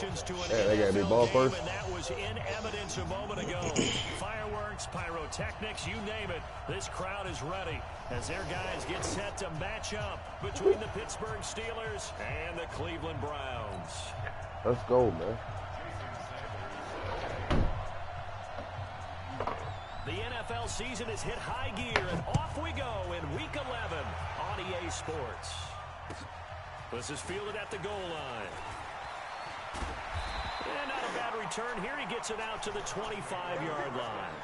congratulations to an they got me ball first. And that was in evidence a moment ago. Fireworks, pyrotechnics, you name it. This crowd is ready as their guys get set to match up between the Pittsburgh Steelers and the Cleveland Browns. Let's go, man. The NFL season has hit high gear, and off we go in Week 11 on EA Sports. This is fielded at the goal line. And not a bad return here. He gets it out to the 25-yard line.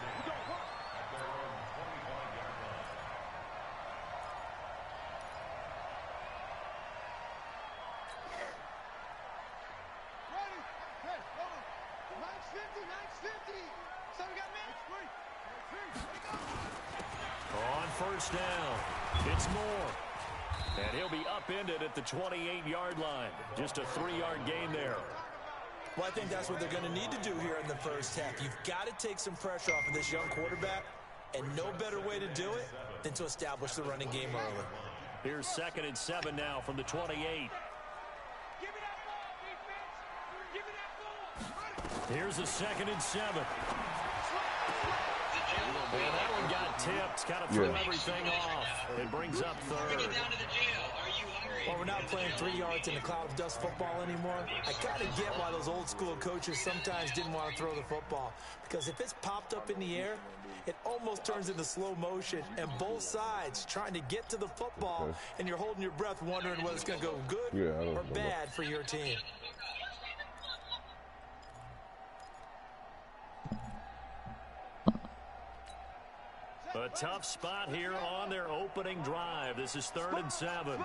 On first down, it's Moore. And he'll be upended at the 28-yard line. Just a 3-yard gain there. Well, I think that's what they're going to need to do here in the first half. You've got to take some pressure off of this young quarterback, and no better way to do it than to establish the running game early. Here's 2nd and 7 now from the 28. Here's a 2nd and 7. And that one got tipped. Kind of threw everything off. It brings up 3rd. Well, we're not playing 3 yards in a cloud of dust football anymore. I kind of get why those old school coaches sometimes didn't want to throw the football. Because if it's popped up in the air, it almost turns into slow motion. And both sides trying to get to the football, and you're holding your breath wondering whether it's going to go good or bad for your team. A tough spot here on their opening drive. This is 3rd and 7.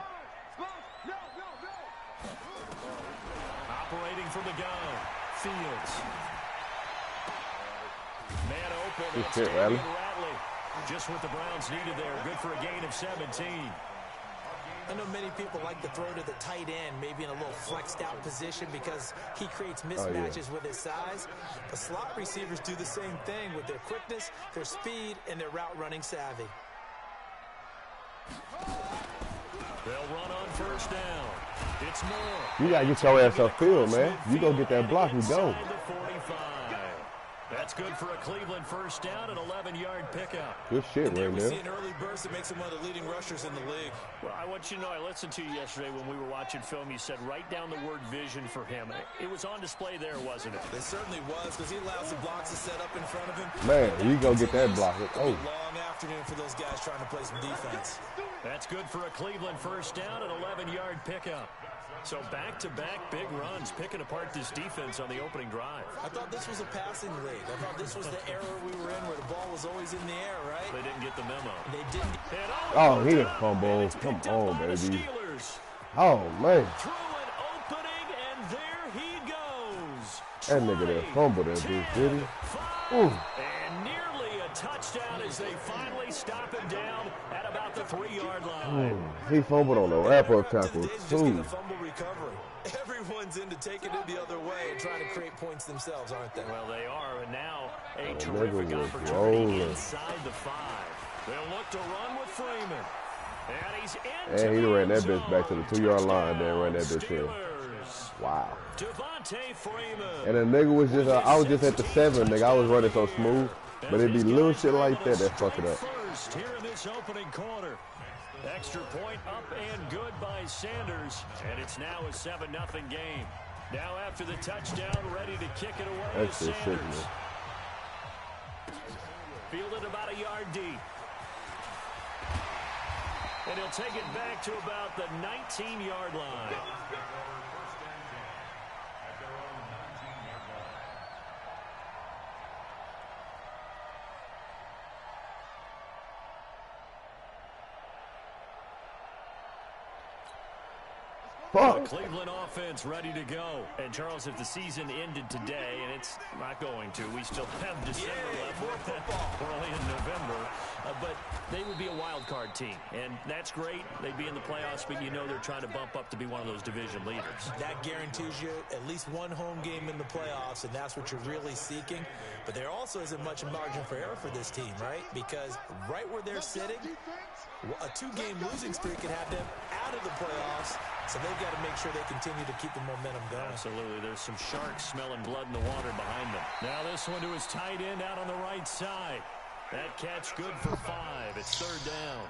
Operating from the gun, Fields. Man open. It's Ratley. Just what the Browns needed there. Good for a gain of 17. I know many people like to throw to the tight end, maybe in a little flexed out position because he creates mismatches with his size. The slot receivers do the same thing with their quickness, their speed, and their route running savvy. They'll run on first down. It's Moore. You got to get your ass upfield, man. You go get that block, you go. That's good for a Cleveland first down, an 11-yard pickup. Good shit right there. We see an early burst that makes him one of the leading rushers in the league. Well, I want you to know, I listened to you yesterday when we were watching film. You said write down the word vision for him. It was on display there, wasn't it? It certainly was, because he allows the blocks to set up in front of him. Man, you go get that block. Oh. Long afternoon for those guys trying to play some defense. That's good for a Cleveland first down, an 11-yard pickup. So back-to-back big runs, picking apart this defense on the opening drive. I thought this was a passing league. I thought this was the era we were in where the ball was always in the air, right? They didn't get the memo. They didn't. Oh, he done fumbled. Come on, baby. Oh, man. Through an opening, and there he goes. That nigga that fumbled that bitch, did he? Ooh. And nearly a touchdown as they finally stop him down at about the 3-yard line. He fumbled on the wrap-up tackle, too. Everyone's into taking it the other way and trying to create points themselves, aren't they? Well, they are, and now a terrific opportunity inside the 5. They'll look to run with Freeman. And he's in. And he ran that bitch back to the 2-yard line, then ran that bitch in. Wow. Freeman. And the nigga was just, I was just at the 7, nigga. I was running so smooth. But it'd be little shit like that fuck it up. First here in this opening quarter. Extra point up and good by Sanders. And it's now a 7-0 game. Now after the touchdown, ready to kick it away is Sanders. Shit, man. Fielded about a yard deep. And he'll take it back to about the 19-yard line. The Cleveland offense ready to go. And, Charles, if the season ended today, and it's not going to, we still have December left. We're only in November. But they would be a wild card team. And that's great. They'd be in the playoffs, but you know they're trying to bump up to be one of those division leaders. That guarantees you at least one home game in the playoffs, and that's what you're really seeking. But there also isn't much margin for error for this team, right? Because right where they're sitting, a 2-game losing streak could have them out of the playoffs So they've got to make sure they continue to keep the momentum going. Absolutely. There's some sharks smelling blood in the water behind them. Now this one to his tight end out on the right side. That catch good for 5. It's 3rd down.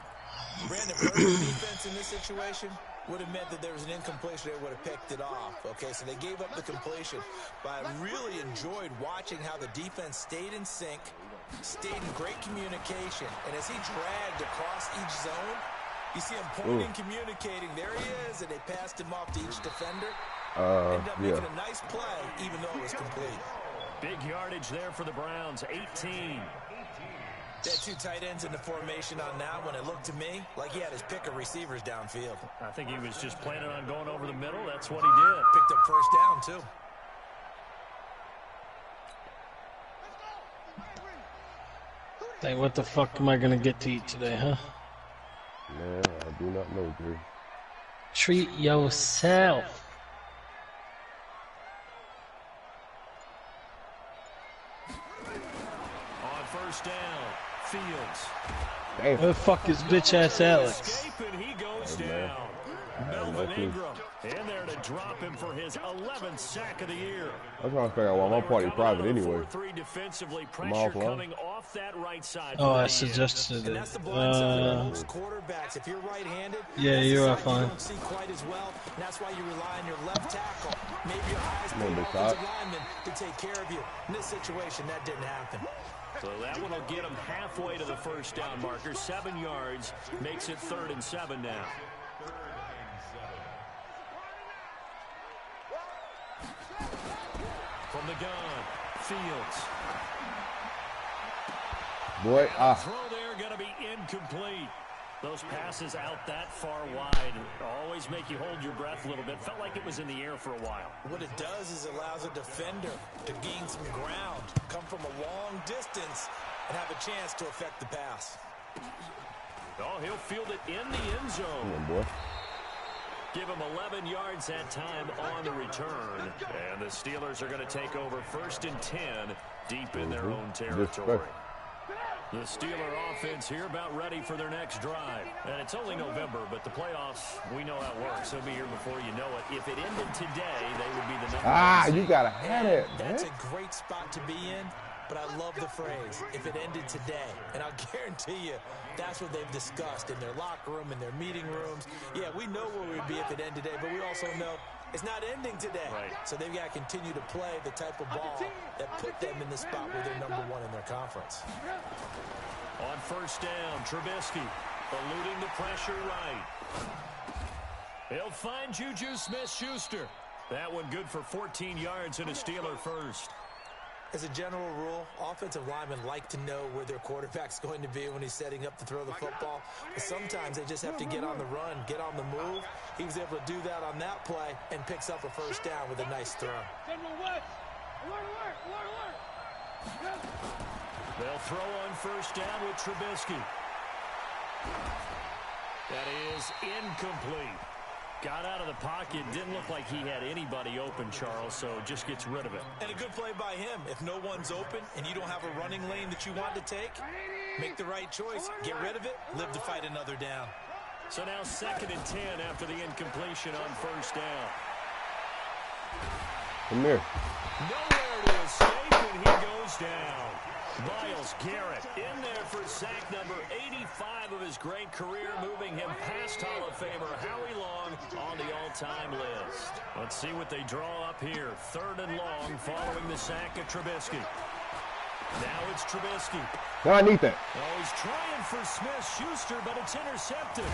Brandon, perfect defense in this situation would have meant that there was an incompletion. They would have picked it off. Okay, so they gave up the completion. But I really enjoyed watching how the defense stayed in sync, stayed in great communication. And as he dragged across each zone, you see him pointing, communicating. There he is, and they passed him off to each defender. Ended up making a nice play, even though it was complete. Big yardage there for the Browns, 18. They had 2 tight ends in the formation on that one. It looked to me like he had his pick of receivers downfield. I think he was just planning on going over the middle. That's what he did. Picked up 1st down, too. Hey, what the fuck am I gonna get to eat today, huh? Man, I do not know, Drew. Treat yourself. On 1st down, Fields. Damn. Where the fuck is bitch ass Alex? Escape, and he goes down. Melvin Ingram in there to drop him for his 11th sack of the year. I'm trying to figure out why my party private anyway. 4-3 defensively, pressure coming off that right side. Oh, I suggested And it. that's the blind side of most quarterbacks. If you're right-handed, Yeah, you are fine. You don't see quite as well, and that's why you rely on your left tackle. Maybe your eyes Come on, paid big offensive shot. lineman to take care of you. In this situation, that didn't happen. So that one will get him halfway to the 1st down marker. 7 yards makes it 3rd and 7 now. From the gun, Fields. Boy, Throw there going to be incomplete. Those passes out that far wide always make you hold your breath a little bit. Felt like it was in the air for a while. What it does is it allows a defender to gain some ground, come from a long distance, and have a chance to affect the pass. Oh, he'll field it in the end zone. come on, boy. Give him 11 yards that time on the return. And the Steelers are going to take over 1st and 10 deep in their own territory. The Steeler offense here about ready for their next drive. And it's only November, but the playoffs, we know how it works. They'll be here before you know it. If it ended today, they would be the number 1 You seed. gotta have it, man. That's a great spot to be in, but I love the phrase, if it ended today. And I'll guarantee you, that's what they've discussed in their locker room, in their meeting rooms. Yeah, we know where we'd be if it ended today, but we also know it's not ending today. Right. So they've got to continue to play the type of ball that put them in the spot where they're number 1 in their conference. On 1st down, Trubisky eluding the pressure right. He'll find Juju Smith-Schuster. That one good for 14 yards and a Steeler 1st. As a general rule, offensive linemen like to know where their quarterback's going to be when he's setting up to throw the football. But sometimes they just have to get on the run, get on the move. He was able to do that on that play and picks up a 1st down with a nice throw. They'll throw on 1st down with Trubisky. That is incomplete. Got out of the pocket. Didn't look like he had anybody open, Charles, so just gets rid of it. And a good play by him. If no one's open and you don't have a running lane that you want to take, make the right choice. Get rid of it. Live to fight another down. So now 2nd and 10 after the incompletion on 1st down. Come here. Nowhere to escape, and he goes down. Myles Garrett in there for sack number 85 of his great career, moving him past Hall of Famer Howie Long on the all-time list. Let's see what they draw up here. 3rd and long following the sack of Trubisky. Now it's Trubisky. No, I need that. Oh, he's trying for Smith-Schuster, but it's intercepted.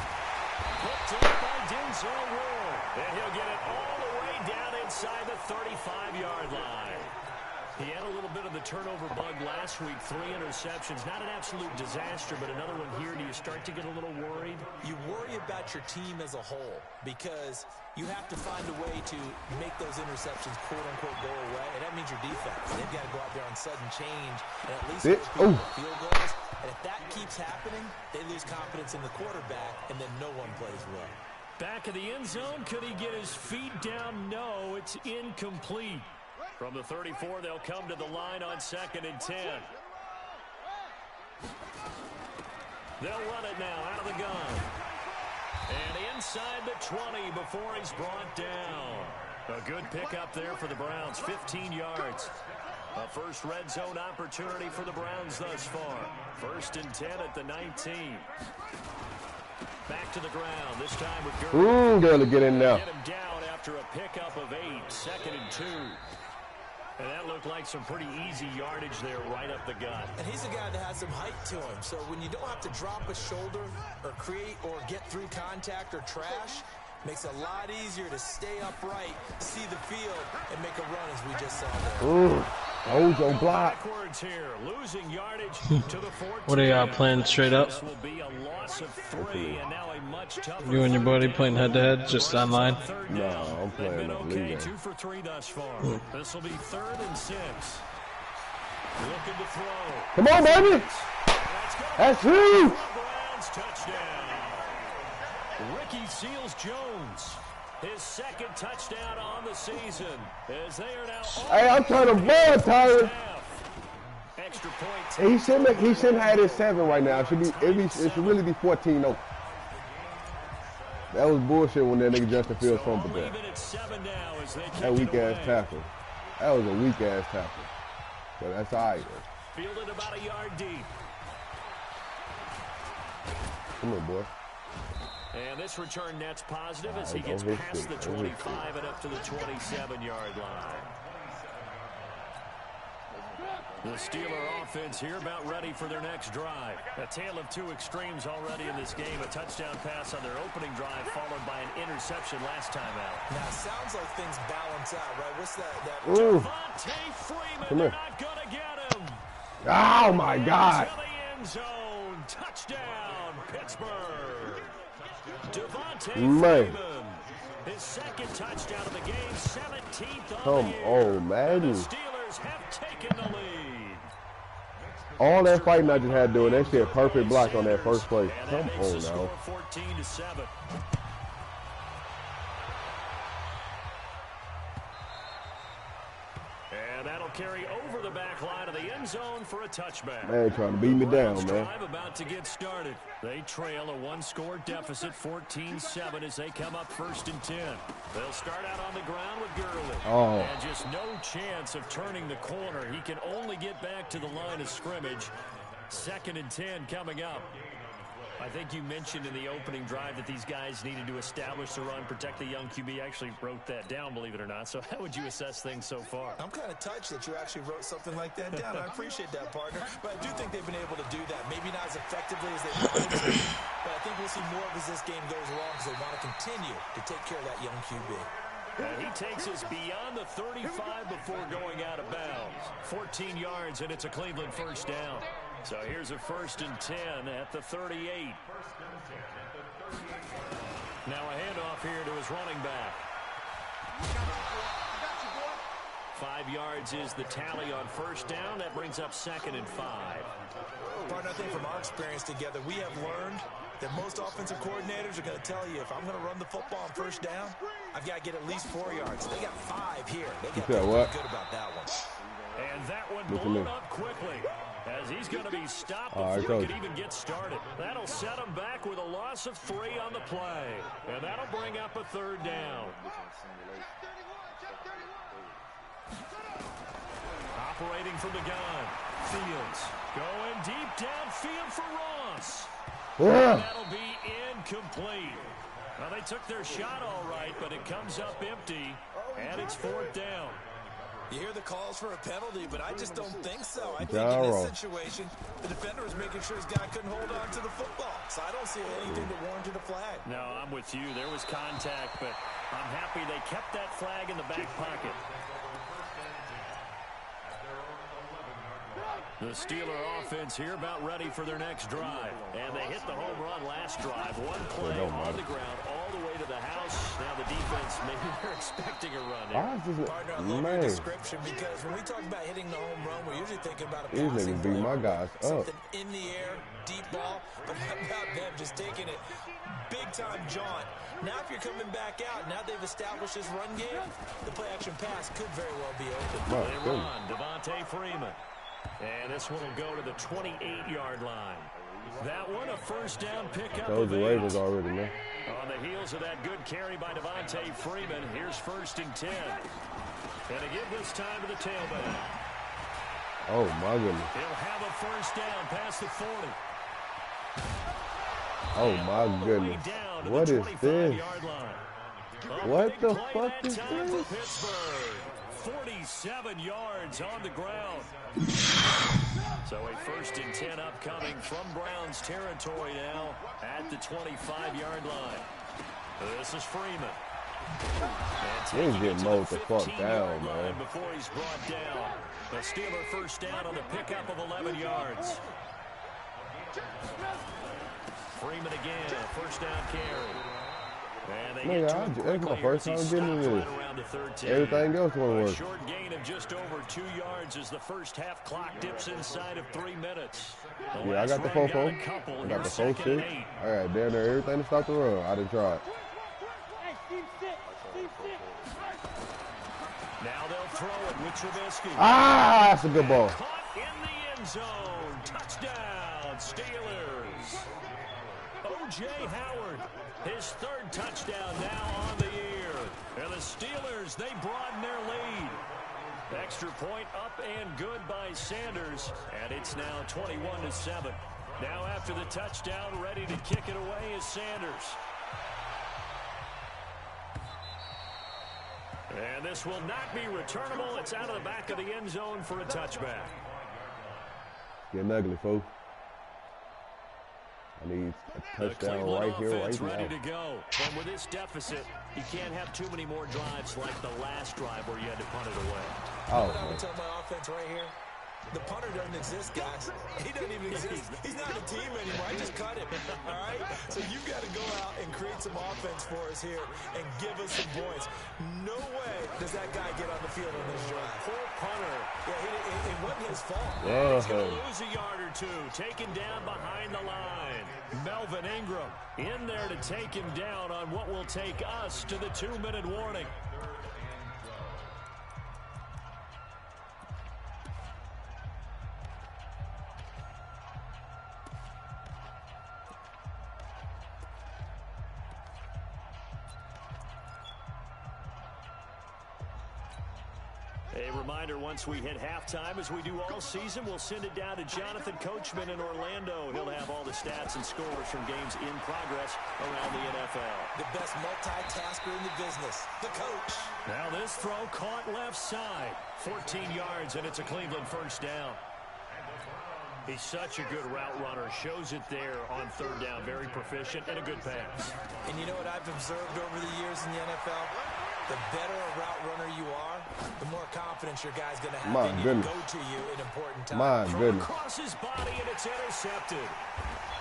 Picked up by Denzel Ward. And he'll get it all the way down inside the 35-yard line. He had a little bit of the turnover bug last week, 3 interceptions. Not an absolute disaster, but another one here. Do you start to get a little worried? You worry about your team as a whole because you have to find a way to make those interceptions, quote-unquote, go away, and that means your defense. They've got to go out there on sudden change and at least field goals. And if that keeps happening, they lose confidence in the quarterback, and then no one plays well. Back of the end zone. Could he get his feet down? No, it's incomplete. From the 34, they'll come to the line on 2nd and 10. They'll run it now out of the gun. And inside the 20 before he's brought down. A good pickup there for the Browns, 15 yards. A first red zone opportunity for the Browns thus far. 1st and 10 at the 19. Back to the ground, this time with Gurley. Gurley, get in there. Get him down after a pickup of 8, 2nd and 2. And that looked like some pretty easy yardage there right up the gut. And he's a guy that has some height to him. So when you don't have to drop a shoulder or create or get through contact or trash, makes it a lot easier to stay upright, see the field, and make a run as we just saw there. Hold your block. Backwards here, losing yardage to the 14. What are y'all playing straight up? This will be a loss of 3 and now a much tougher. You and your buddy playing head-to-head, just online? No, I'm playing up okay, league. 2 for 3 thus far. This will be 3rd and 6. Looking to throw. Come on, baby. That's huge. Browns touchdown. Ricky Seals-Jones. His 2nd touchdown on the season. As they are now. Hey, I'm trying to ball, Tyler. Extra point. He shouldn't have his 7 right now. It should really be 14-0. That was bullshit when that nigga Justin Fields fumbled that. That weak ass tackle. That was a weak ass tackle. But that's all right. Fielded about a yard deep. Come on, boy. And this return net's positive as he gets past the 25 and up to the 27-yard line. The Steeler offense here about ready for their next drive. A tale of 2 extremes already in this game. A touchdown pass on their opening drive followed by an interception last time out. Now, it sounds like things balance out, right? What's that? Devontae Freeman, they're not going to get him. Oh, my God. To the end zone. Touchdown, Pittsburgh. Devontae Freeman, his 2nd touchdown of the game, 17th on the year. Come on, man. The Steelers have taken the lead. All that fighting I just had doing, that shit perfect block on that first play. Come on now. 14-7. And that'll carry over the back line of the end zone for a touchback. Man, trying to beat me down, man. Drive about to get started. They trail a 1-score deficit, 14-7 as they come up 1st and 10. They'll start out on the ground with Gurley. Oh. And just no chance of turning the corner. He can only get back to the line of scrimmage. 2nd and 10 coming up. I think you mentioned in the opening drive that these guys needed to establish the run, protect the young QB. I actually wrote that down, believe it or not. So how would you assess things so far? I'm kind of touched that you actually wrote something like that down. I appreciate that, partner. But I do think they've been able to do that. Maybe not as effectively as they wanted to, but I think we'll see more of as this game goes along because they want to continue to take care of that young QB. And he takes us beyond the 35 before going out of bounds. 14 yards, and it's a Cleveland 1st down. So here's a 1st and 10 at the 38. Now a handoff here to his running back. 5 yards is the tally on 1st down. That brings up 2nd and 5. Partner, I think from our experience together, we have learned that most offensive coordinators are going to tell you if I'm going to run the football on 1st down, I've got to get at least 4 yards. They got 5 here. They got to feel good about that one. And that one blown up quickly as he's going to be stopped before he could even get started. That'll set him back with a loss of 3 on the play. And that'll bring up a 3rd down. Operating from the gun. Fields going deep downfield for Ross. And that'll be incomplete. Well, they took their shot all right, but it comes up empty, and it's 4th down. You hear the calls for a penalty, but I just don't think so. I think in this situation, the defender was making sure his guy couldn't hold on to the football. So I don't see anything that warranted a flag. No, I'm with you. There was contact, but I'm happy they kept that flag in the back pocket. The Steeler offense here about ready for their next drive. And they hit the home run last drive. One play on the ground all the way to the house. Now the defense, maybe they're expecting a run here. Partner, I love your description because when we talk about hitting the home run, we're usually thinking about a passing beat my guys up. Something in the air, deep ball. But how about them just taking it big-time jaunt? Now if you're coming back out, now they've established this run game, the play-action pass could very well be open. They run, Devontae Freeman. And this one will go to the 28-yard line. That one a first down pickup. Those the Ravens already, man. On the heels of that good carry by Devontae Freeman, here's 1st and 10. And to give this time to the tailback. Oh, my goodness. He'll have a first down past the 40. Oh, my goodness. What is this? What the fuck is this? 47 yards on the ground. So a 1st and 10 upcoming from Browns territory now at the 25-yard line. This is Freeman. He's getting mowed the fuck down, man. Before he's brought down. The Steeler first down on the pickup of 11 yards. Freeman again, first down carry. Man, that's my first time getting this. Everything else won't work. Short gain of just over 2 yards as the first half clock dips inside of 3 minutes. Yeah, I got the 4-4. I got the 4-6. All right, down there, everything to stop the run. I didn't try it. Now they'll throw it with Trubisky. Ah, that's a good ball. Caught in the end zone. Touchdown, Steelers. O.J. Howard, his 3rd touchdown now on the year. And the Steelers, they broaden their lead. Extra point up and good by Sanders. And it's now 21-7. Now after the touchdown, ready to kick it away is Sanders. And this will not be returnable. It's out of the back of the end zone for a touchback. Getting ugly, folks. I need a touchdown right here, right now. Ready to go. And with this deficit, you can't have too many more drives like the last drive where you had to punt it away. Oh, I would tell my offense right here. The punter doesn't exist, guys. He doesn't even exist. He's not a team anymore. I just cut him. All right? So you've got to go out and create some offense for us here and give us some points. No way does that guy get on the field on this drive. Poor punter. Yeah, it wasn't his fault. He's going to lose a yard or two. Taken down behind the line. Melvin Ingram in there to take him down on what will take us to the 2-minute warning. A reminder, once we hit halftime, as we do all season, we'll send it down to Jonathan Coachman in Orlando. He'll have all the stats and scores from games in progress around the NFL. The best multitasker in the business, the coach. Now this throw caught left side. 14 yards, and it's a Cleveland first down. He's such a good route runner. Shows it there on 3rd down. Very proficient and a good pass. And you know what I've observed over the years in the NFL? The better a route runner you are, the more confidence your guy's going to have to go to you in important times. My goodness. Across his body, and it's intercepted.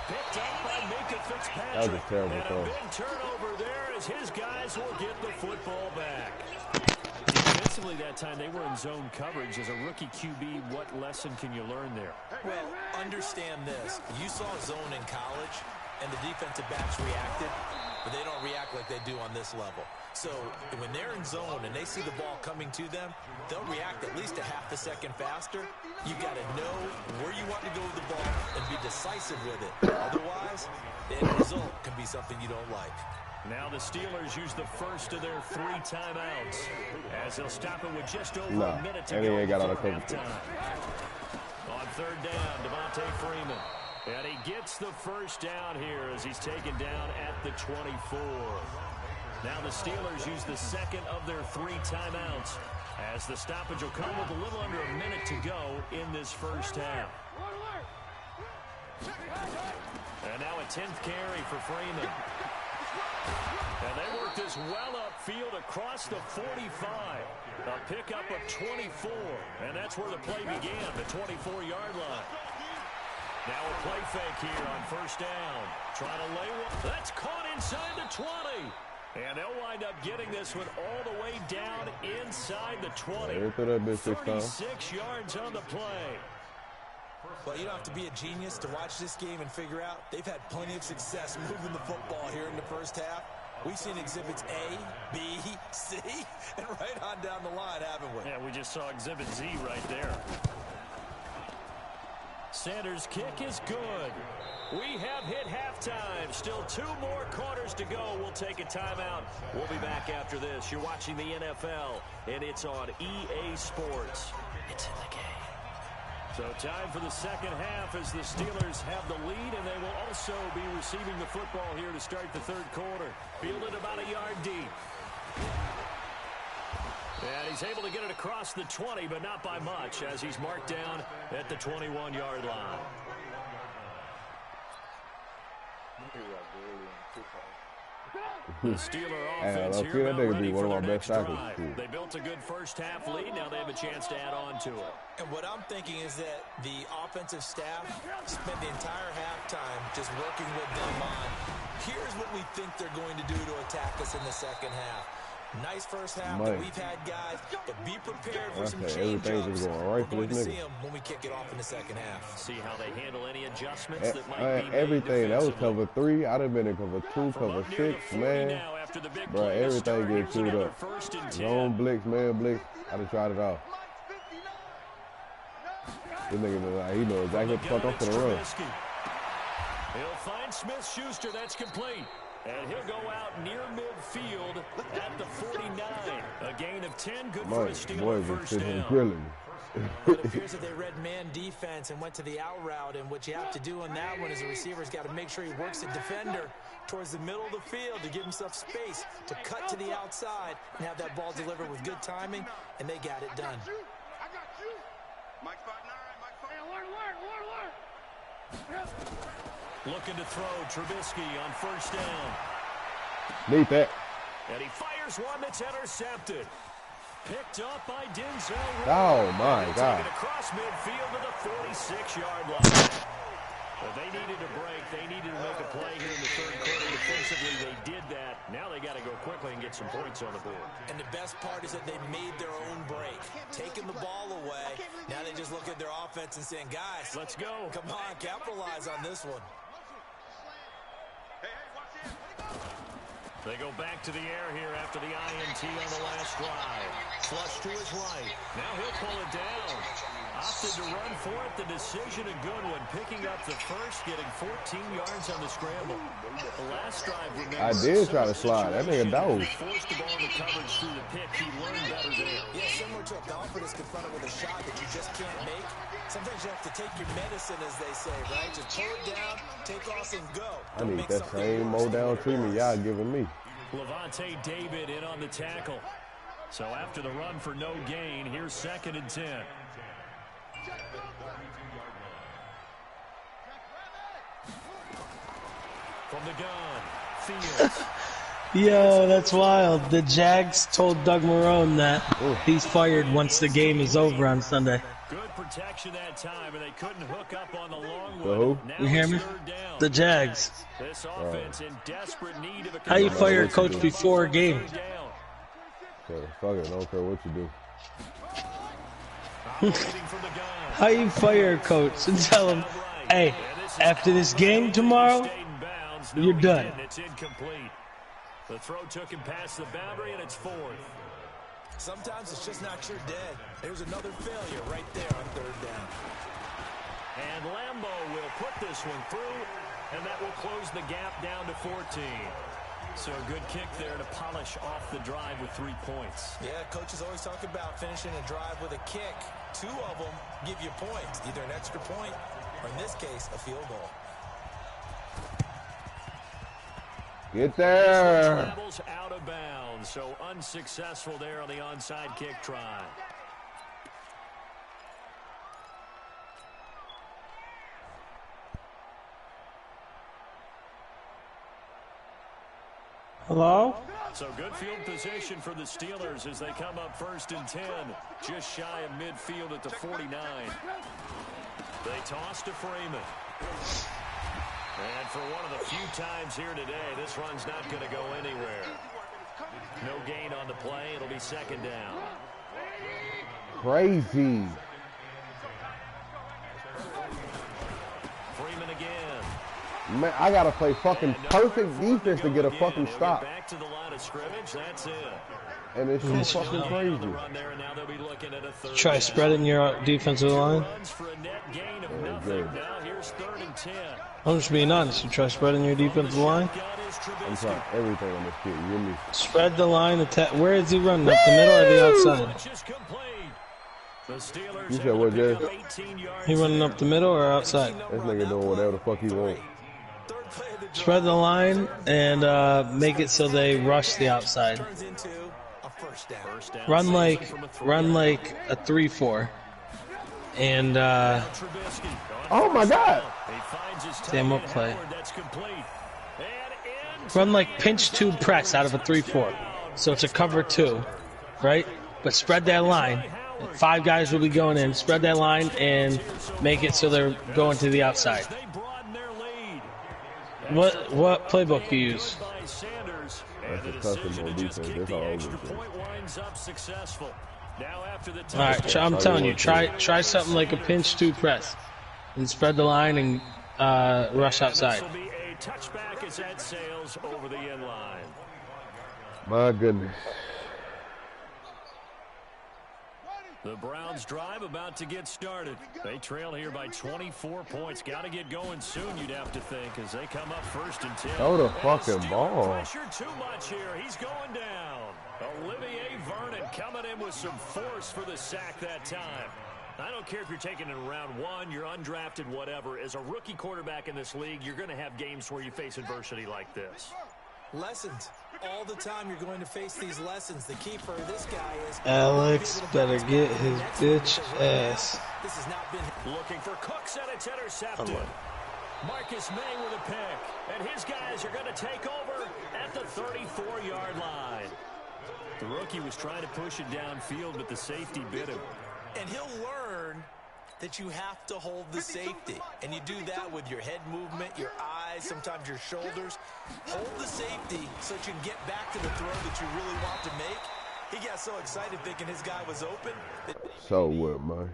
Picked up by Minka Fitzpatrick. That was a terrible throw. And a big turnover there as his guys will get the football back. Defensively that time, they were in zone coverage. As a rookie QB, what lesson can you learn there? Well, understand this. You saw zone in college, and the defensive backs reacted, but they don't react like they do on this level. So when they're in zone and they see the ball coming to them, they'll react at least a half a second faster. You got to know where you want to go with the ball and be decisive with it. Otherwise, the end result can be something you don't like. Now the Steelers use the first of their 3 timeouts as they'll stop it with just over a minute to go before halftime. On 3rd down, Devontae Freeman. And he gets the first down here as he's taken down at the 24. Now the Steelers use the 2nd of their 3 timeouts as the stoppage will come with a little under a minute to go in this first half. And now a 10th carry for Freeman. And they work this well upfield across the 45. A pickup of 24. And that's where the play began, the 24-yard line. Now a play fake here on 1st down. Trying to lay one. That's caught inside the 20. And they'll wind up getting this one all the way down inside the 20. 36 yards on the play. Well, you don't have to be a genius to watch this game and figure out they've had plenty of success moving the football here in the first half. We've seen exhibits A, B, C, and right on down the line, haven't we? Yeah, we just saw exhibit Z right there. Sanders' kick is good. We have hit halftime. Still 2 more quarters to go. We'll take a timeout. We'll be back after this. You're watching the NFL, and it's on EA Sports. It's in the game. So time for the second half as the Steelers have the lead, and they will also be receiving the football here to start the third quarter. Fielded about a yard deep. And he's able to get it across the 20, but not by much, as he's marked down at the 21-yard line. The Steeler offense here about ready for their next drive. They built a good first-half lead. Now they have a chance to add on to it. And what I'm thinking is that the offensive staff spent the entire halftime just working with them on, here's what we think they're going to do to attack us in the second half. Nice first half that we've had, guys, but be prepared for some change-ups. We're going to see them when we kick it off in the second half. See how they handle any adjustments that might be everything. That was cover 3. I'd have been in cover 2, cover 6, man. Bro, everything gets chewed up. Zone blitz, man blitz. I'd have tried it out. This nigga, he knows exactly what the fuck I'm finna run. He'll find Smith-Schuster. That's complete. And he'll go out near midfield at the 49. A gain of 10. Good for a Steeler first down. Well, it appears that they read man defense and went to the out route, and what you have to do on that one is the receiver's got to make sure he works the defender towards the middle of the field to give himself space to cut to the outside and have that ball delivered with good timing, and they got it done. Looking to throw Trubisky on first down. Need that. And he fires one that's intercepted. Picked up by Denzel. Oh, my God. Across midfield to the 46-yard line. But they needed a break. They needed to make a play here in the third quarter. Defensively, they did that. Now they got to go quickly and get some points on the board. And the best part is that they made their own break. Taking the ball away. Now they just look at their offense and saying, guys, let's go. Come on, capitalize on this one. They go back to the air here after the INT on the last drive. Flush to his right. Now he'll pull it down. Opted to run for it. The decision a good one. Picking up the first, getting 14 yards on the scramble. The last drive, remember, I did try to slide. That nigga dove. Forced the ball into coverage through the pick. He learned better there. Yeah, similar to a golfer that's confronted with a shot that you just can't make. Sometimes you have to take your medicine, as they say, right? Just pull it down, take off, and go. I need that same mow-down treatment y'all giving me. Levante David in on the tackle. So after the run for no gain, here's 2nd and 10. From the gun, Fields. Yo, that's wild. The Jags told Doug Marrone that he's fired once the game is over on Sunday. Good protection that time, and they couldn't hook up on the long one. You hear me? The Jags. This offense in desperate need of a how you fire a coach before a game? Okay, fuck it, I don't care what you do. How you fire a coach and tell him, hey, after this game tomorrow, you're done. It's incomplete. The throw took him past the boundary, and it's 4th. Sometimes it's just not your dead. There's another failure right there on 3rd down. And Lambo will put this one through, and that will close the gap down to 14. So a good kick there to polish off the drive with 3 points. Yeah, coaches always talk about finishing a drive with a kick. 2 of them give you points, either an extra point or, in this case, a field goal. Get there. Travels out of bounds, so unsuccessful there on the onside kick try. Hello? So good field position for the Steelers as they come up 1st and 10, just shy of midfield at the 49. They toss to Freeman. And for one of the few times here today, this run's not going to go anywhere. No gain on the play. It'll be 2nd down. Crazy. Freeman again. Man, I got to play fucking perfect defense to get a fucking stop. Back to the line of scrimmage. That's it. And it's so fucking crazy. Try spreading your defensive line. I'm just being honest. You try spreading your defensive line. I'm trying everything on this kid. You hear me? Spread the line. Attack. Where is he running? Up the middle or the outside? You said what, Jay? He running up the middle or outside? This nigga doing whatever the fuck he wants. Spread the line and make it so they rush the outside. Run like a 3-4. And oh my God! Damn, what play? Run like pinch 2 press out of a 3-4. So it's a cover 2, right? But spread that line. 5 guys will be going in. Spread that line and make it so they're going to the outside. What playbook you use? That's a custom on defense. That's all over. All right, I'm telling you, try something like a pinch 2 press, and spread the line and rush outside. My goodness. The Browns drive about to get started. They trail here by 24 points. Got to get going soon, you'd have to think, as they come up 1st and 10. Throw the fucking ball. Pressure too much here. He's going down. Olivier Vernon coming in with some force for the sack that time. I don't care if you're taking it in round 1, you're undrafted, whatever. As a rookie quarterback in this league, you're going to have games where you face adversity like this. Lessons. All the time you're going to face these lessons. The key for this guy is Alex better get his bitch ass. This has not been looking for Cooks, and it's intercepted. Marcus May with a pick, and his guys are going to take over at the 34-yard line. The rookie was trying to push it downfield, but the safety bit him. And he'll learn that you have to hold the safety. And you do that with your head movement, your eyes, sometimes your shoulders. Hold the safety so that you can get back to the throw that you really want to make. He got so excited thinking his guy was open. So what, man?